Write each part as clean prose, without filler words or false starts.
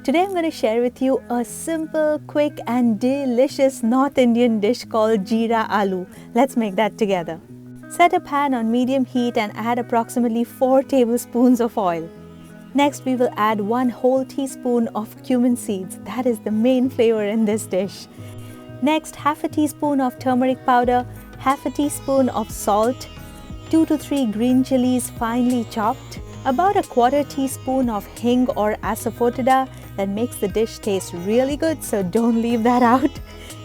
Today I'm going to share with you a simple, quick and delicious North Indian dish called Jeera Alu. Let's make that together. Set a pan on medium heat and add approximately 4 tablespoons of oil. Next we will add 1 whole teaspoon of cumin seeds. That is the main flavor in this dish. Next, half a teaspoon of turmeric powder, half a teaspoon of salt, 2 to 3 green chillies finely chopped, about a quarter teaspoon of Hing or Asafoetida that makes the dish taste really good, so don't leave that out.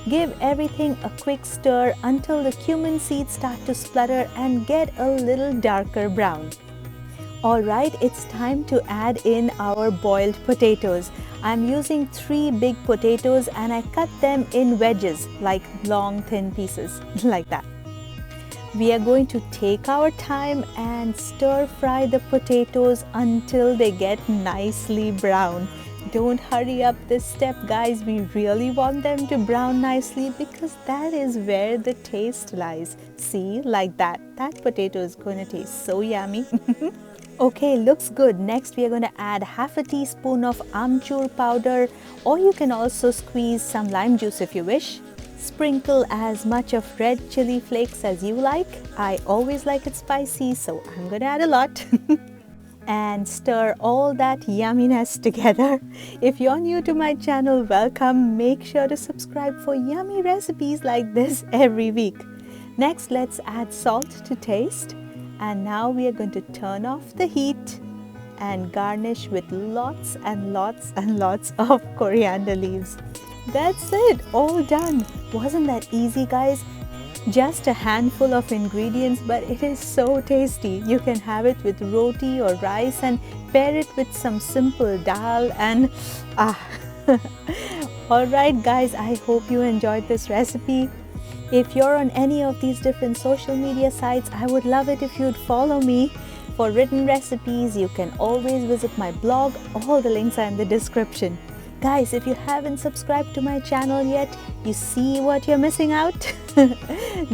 Give everything a quick stir until the cumin seeds start to splutter and get a little darker brown. Alright, it's time to add in our boiled potatoes. I'm using 3 big potatoes and I cut them in wedges, like long thin pieces, like that. We are going to take our time and stir fry the potatoes until they get nicely brown. Don't hurry up this step, guys. We really want them to brown nicely because that is where the taste lies. See, like that. That potato is going to taste so yummy. Okay, looks good. Next we are going to add half a teaspoon of Amchur powder, or you can also squeeze some lime juice if you wish. Sprinkle as much of red chili flakes as you like. I always like it spicy, so I'm going to add a lot. And stir all that yumminess together. If you're new to my channel, welcome. Make sure to subscribe for yummy recipes like this every week. Next, let's add salt to taste. And now we are going to turn off the heat and garnish with lots and lots and lots of coriander leaves. That's it, all done. Wasn't that easy, guys? Just a handful of ingredients, but it is so tasty. You can have it with roti or rice and pair it with some simple dal and Alright guys, I hope you enjoyed this recipe. If you're on any of these different social media sites, I would love it if you'd follow me. For written recipes, you can always visit my blog. All the links are in the description. Guys, if you haven't subscribed to my channel yet, you see what you're missing out?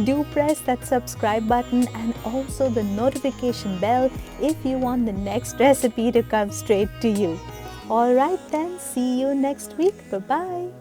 Do press that subscribe button and also the notification bell if you want the next recipe to come straight to you. Alright then, see you next week. Bye-bye.